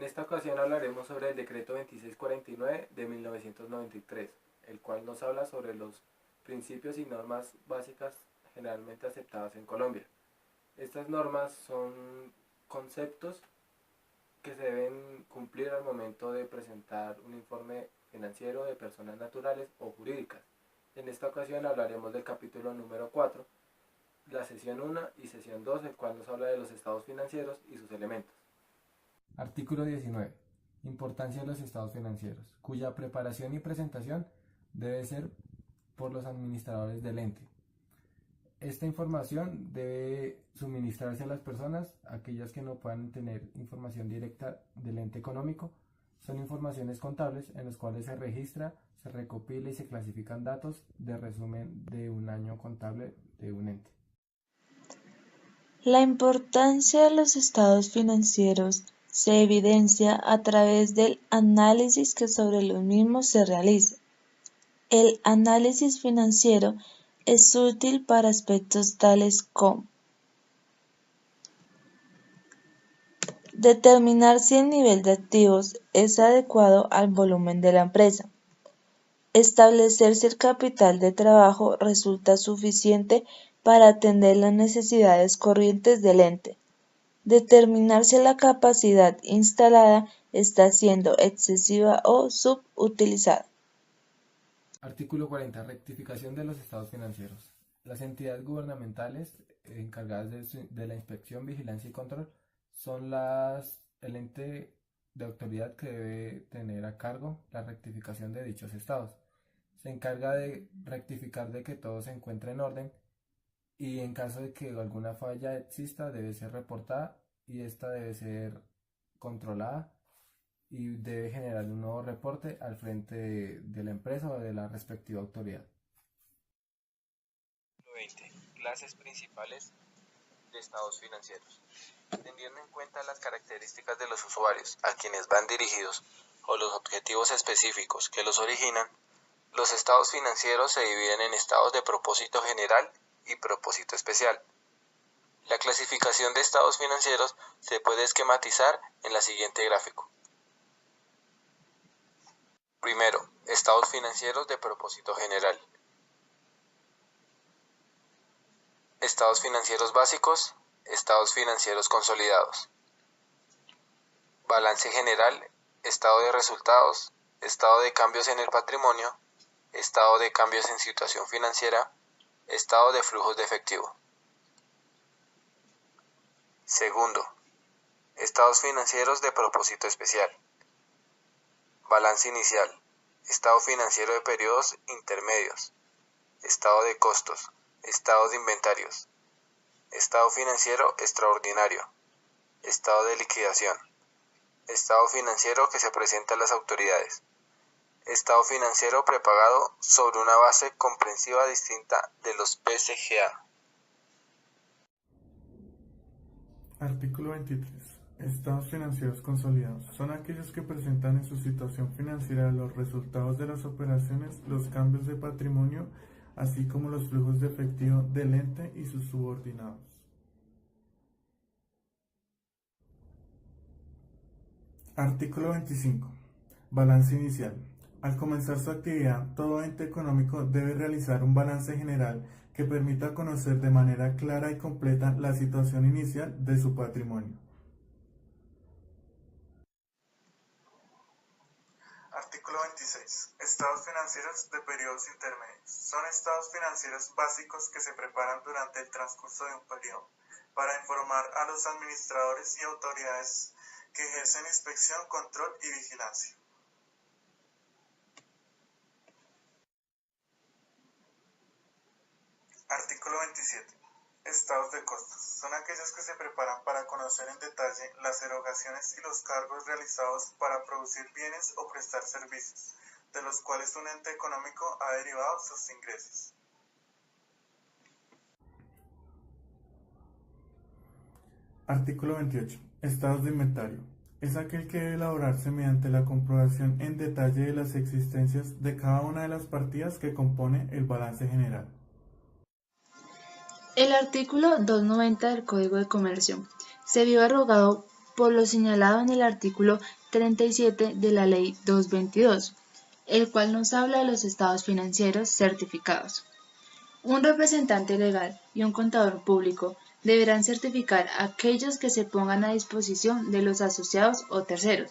En esta ocasión hablaremos sobre el decreto 2649 de 1993, el cual nos habla sobre los principios y normas básicas generalmente aceptadas en Colombia. Estas normas son conceptos que se deben cumplir al momento de presentar un informe financiero de personas naturales o jurídicas. En esta ocasión hablaremos del capítulo número 4, la sesión 1 y sesión 2, el cual nos habla de los estados financieros y sus elementos. Artículo 19. Importancia de los estados financieros, cuya preparación y presentación debe ser por los administradores del ente. Esta información debe suministrarse a las personas, aquellas que no puedan tener información directa del ente económico. Son informaciones contables en las cuales se registra, se recopila y se clasifican datos de resumen de un año contable de un ente. La importancia de los estados financieros se evidencia a través del análisis que sobre los mismos se realiza. El análisis financiero es útil para aspectos tales como determinar si el nivel de activos es adecuado al volumen de la empresa, establecer si el capital de trabajo resulta suficiente para atender las necesidades corrientes del ente, determinar si la capacidad instalada está siendo excesiva o subutilizada. Artículo 40. Rectificación de los estados financieros. Las entidades gubernamentales encargadas de la inspección, vigilancia y control son el ente de autoridad que debe tener a cargo la rectificación de dichos estados. Se encarga de rectificar de que todo se encuentre en orden y en caso de que alguna falla exista debe ser reportada y esta debe ser controlada y debe generar un nuevo reporte al frente de la empresa o de la respectiva autoridad. 20. Clases principales de estados financieros. Teniendo en cuenta las características de los usuarios a quienes van dirigidos o los objetivos específicos que los originan, los estados financieros se dividen en estados de propósito general y propósito especial. La clasificación de estados financieros se puede esquematizar en la siguiente gráfico. Primero, estados financieros de propósito general. Estados financieros básicos, estados financieros consolidados. Balance general, estado de resultados, estado de cambios en el patrimonio, estado de cambios en situación financiera, estado de flujos de efectivo. Segundo, estados financieros de propósito especial. Balance inicial, estado financiero de periodos intermedios, estado de costos, estado de inventarios, estado financiero extraordinario, estado de liquidación, estado financiero que se presenta a las autoridades, estado financiero prepagado sobre una base comprensiva distinta de los PCGA. Artículo 23. Estados financieros consolidados son aquellos que presentan en su situación financiera los resultados de las operaciones, los cambios de patrimonio, así como los flujos de efectivo del ente y sus subordinados. Artículo 25. Balance inicial. Al comenzar su actividad, todo ente económico debe realizar un balance general que permita conocer de manera clara y completa la situación inicial de su patrimonio. Artículo 26. Estados financieros de periodos intermedios. Son estados financieros básicos que se preparan durante el transcurso de un periodo para informar a los administradores y autoridades que ejercen inspección, control y vigilancia. Artículo 27. Estados de costos. Son aquellos que se preparan para conocer en detalle las erogaciones y los cargos realizados para producir bienes o prestar servicios, de los cuales un ente económico ha derivado sus ingresos. Artículo 28. Estados de inventario. Es aquel que debe elaborarse mediante la comprobación en detalle de las existencias de cada una de las partidas que compone el balance general. El artículo 290 del Código de Comercio se vio abrogado por lo señalado en el artículo 37 de la Ley 222, el cual nos habla de los estados financieros certificados. Un representante legal y un contador público deberán certificar a aquellos que se pongan a disposición de los asociados o terceros.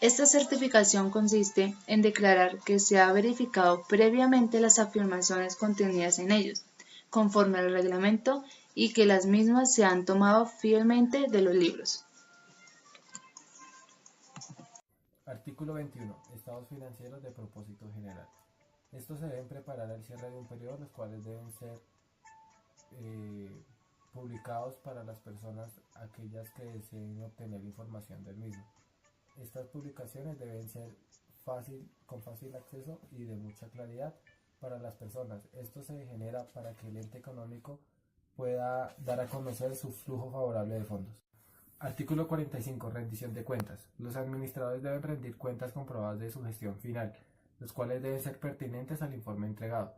Esta certificación consiste en declarar que se ha verificado previamente las afirmaciones contenidas en ellos, conforme al reglamento, y que las mismas se han tomado fielmente de los libros. Artículo 21. Estados financieros de propósito general. Estos se deben preparar al cierre de un periodo, los cuales deben ser publicados para las personas aquellas que deseen obtener información del mismo. Estas publicaciones deben ser con fácil acceso y de mucha claridad para las personas. Esto se genera para que el ente económico pueda dar a conocer su flujo favorable de fondos. Artículo 45. Rendición de cuentas. Los administradores deben rendir cuentas comprobadas de su gestión final, los cuales deben ser pertinentes al informe entregado.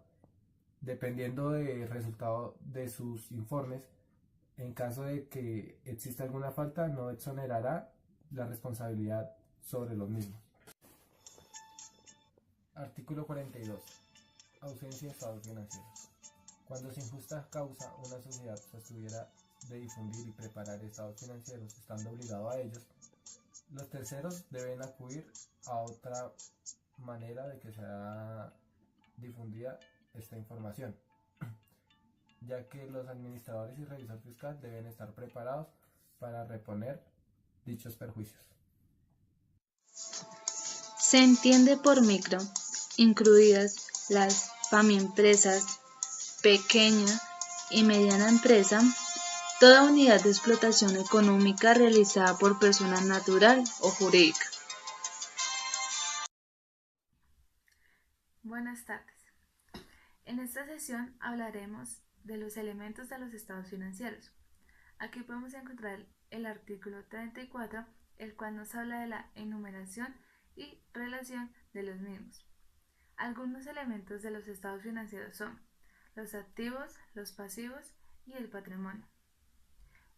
Dependiendo del resultado de sus informes, en caso de que exista alguna falta, no exonerará la responsabilidad sobre los mismos. Artículo 42. Ausencia de estados financieros. Cuando sin justa causa una sociedad se abstuviera de difundir y preparar estados financieros, estando obligado a ellos, los terceros deben acudir a otra manera de que sea difundida esta información, ya que los administradores y revisor fiscal deben estar preparados para reponer dichos perjuicios. Se entiende por micro, incluidas las PAMI-empresas, pequeña y mediana empresa, toda unidad de explotación económica realizada por persona natural o jurídica. Buenas tardes. En esta sesión hablaremos de los elementos de los estados financieros. Aquí podemos encontrar el artículo 34, el cual nos habla de la enumeración y relación de los mismos. Algunos elementos de los estados financieros son los activos, los pasivos y el patrimonio.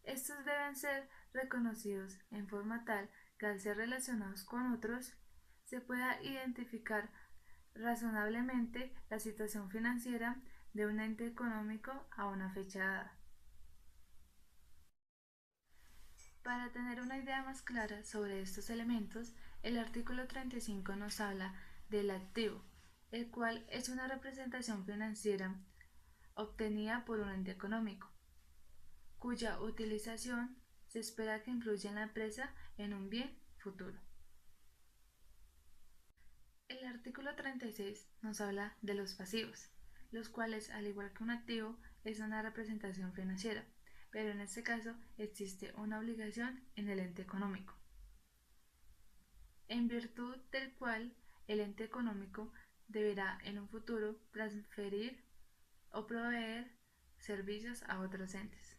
Estos deben ser reconocidos en forma tal que al ser relacionados con otros, se pueda identificar razonablemente la situación financiera de un ente económico a una fecha dada. Para tener una idea más clara sobre estos elementos, el artículo 35 nos habla del activo, el cual es una representación financiera obtenida por un ente económico, cuya utilización se espera que influya en la empresa en un bien futuro. El artículo 36 nos habla de los pasivos, los cuales, al igual que un activo, es una representación financiera, pero en este caso existe una obligación en el ente económico, en virtud del cual el ente económico deberá en un futuro transferir o proveer servicios a otros entes.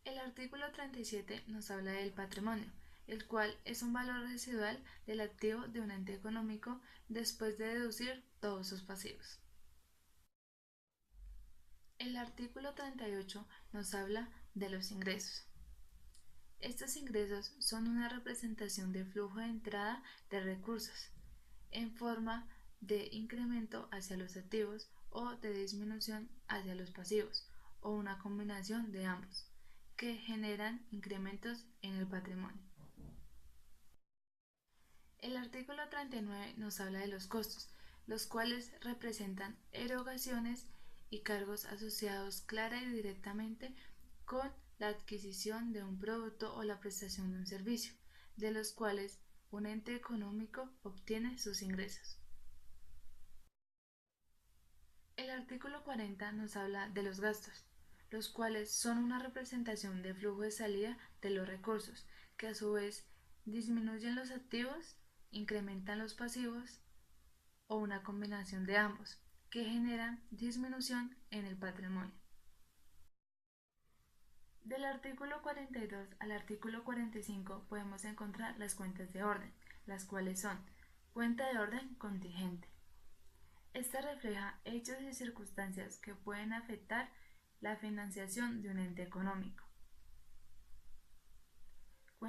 El artículo 37 nos habla del patrimonio, el cual es un valor residual del activo de un ente económico después de deducir todos sus pasivos. El artículo 38 nos habla de los ingresos. Estos ingresos son una representación de flujo de entrada de recursos en forma de incremento hacia los activos o de disminución hacia los pasivos, o una combinación de ambos, que generan incrementos en el patrimonio. El artículo 39 nos habla de los costos, los cuales representan erogaciones y cargos asociados clara y directamente con la adquisición de un producto o la prestación de un servicio, de los cuales un ente económico obtiene sus ingresos. El artículo 40 nos habla de los gastos, los cuales son una representación de flujo de salida de los recursos, que a su vez disminuyen los activos, incrementan los pasivos o una combinación de ambos, que generan disminución en el patrimonio. Del artículo 42 al artículo 45 podemos encontrar las cuentas de orden, las cuales son: cuenta de orden contingente. Esta refleja hechos y circunstancias que pueden afectar la financiación de un ente económico.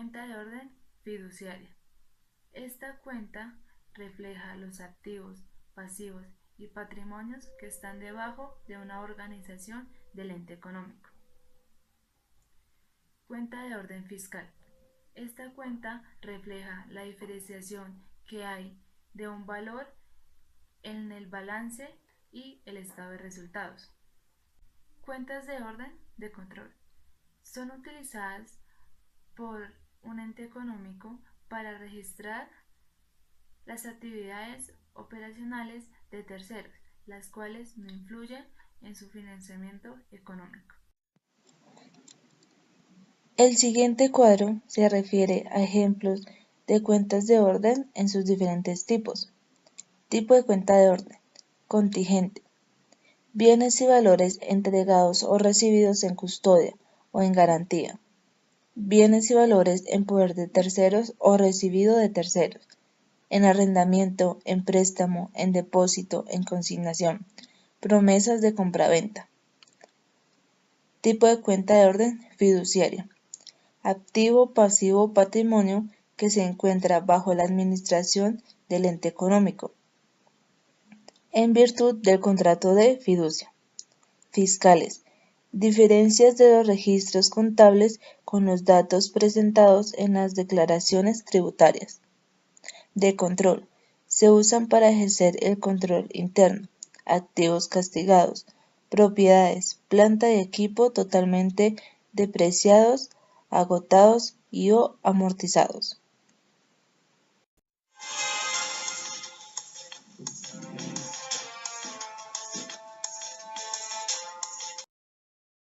Cuenta de orden fiduciaria. Esta cuenta refleja los activos, pasivos y patrimonios que están debajo de una organización del ente económico. Cuenta de orden fiscal. Esta cuenta refleja la diferenciación que hay de un valor en el balance y el estado de resultados. Cuentas de orden de control. Son utilizadas por un ente económico para registrar las actividades operacionales de terceros, las cuales no influyen en su financiamiento económico. El siguiente cuadro se refiere a ejemplos de cuentas de orden en sus diferentes tipos. Tipo de cuenta de orden: contingente. Bienes y valores entregados o recibidos en custodia o en garantía. Bienes y valores en poder de terceros o recibido de terceros, en arrendamiento, en préstamo, en depósito, en consignación. Promesas de compraventa. Tipo de cuenta de orden fiduciaria: activo, pasivo, patrimonio que se encuentra bajo la administración del ente económico, en virtud del contrato de fiducia. Fiscales: diferencias de los registros contables con los datos presentados en las declaraciones tributarias. De control: se usan para ejercer el control interno. Activos castigados: propiedades, planta y equipo totalmente depreciados, agotados y o amortizados.